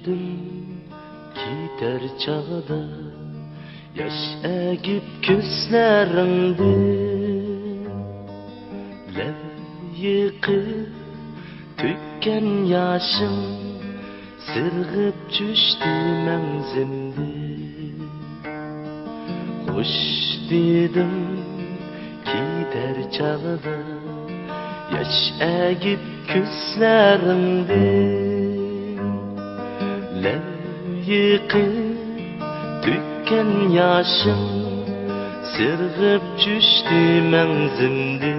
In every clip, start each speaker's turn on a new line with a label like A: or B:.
A: Düştüdüm gider çağda, yaş egip küslerimdi, lev yıkıp tükken yaşım, sırgıp düştü menzimdi. Hoş dedim gider çağda, yaş egip küslerimdi, lev yıkıp tükken yaşım, sırgıp düştü menzimdi.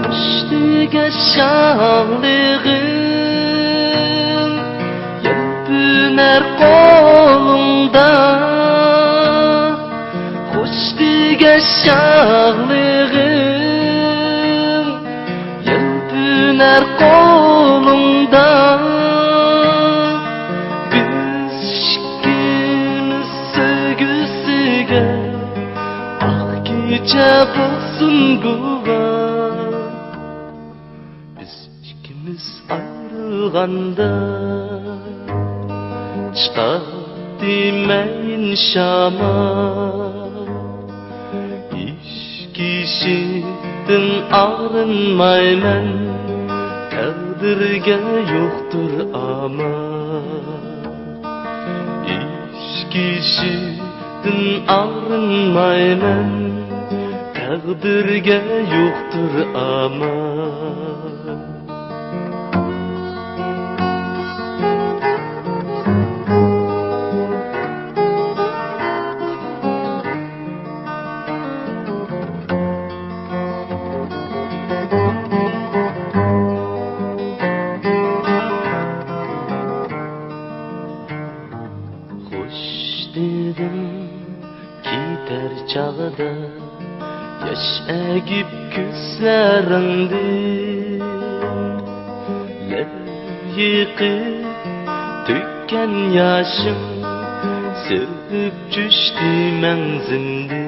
A: Düştüge şanlığım, yelpüner kolumda. Düştüge şanlığım, yelpüner kolumda. Biz ikimiz sevgisiga, ah gece bulsun guva. Biz ikimiz ayrılganda, çıkardı meyin şamal. Kişiden arınmayman, takdirge yoktur ama. İş kişiden arınmayman, takdirge yoktur ama. Dedim gider çağda, yaş egip küslerimdi, lev yıkıp tükken yaşım, sırgıp düştü menzimdi.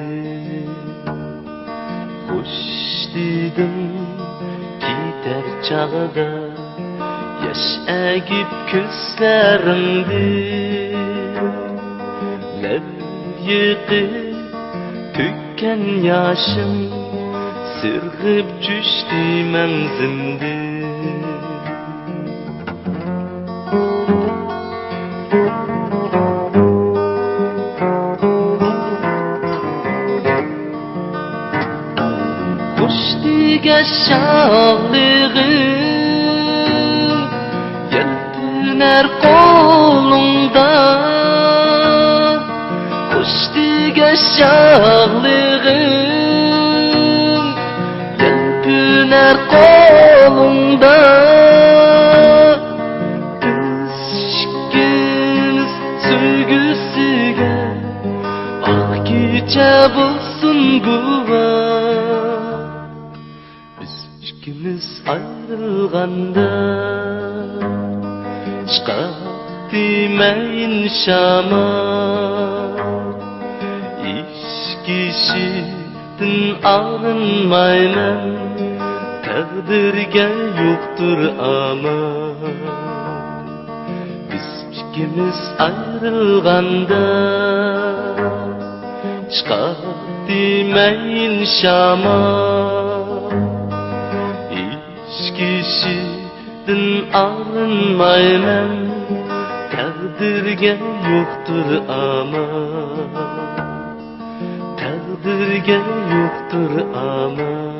A: Hoş dedim gider çağda, yaş egip küslerimdi, lev yıkıp tükken yaşım, sırgıp düştü menzimdi. Düştüge şanlığım, yelpüner kolumda. Düştüge şanlığım, yelpüner kolumda. Biz ikimiz sevgisiga, ah gece bulsun guva. Biz ikimiz ayrılganda, çıkardı meyin şamal. Kişiden arınmayman, takdirge yoktur ama. Biz ikimiz ayrılganda, çıkardı meyin şamal. Hiç kişiden arınmayman, takdirge yoktur ama. Takdirge yoktur ama.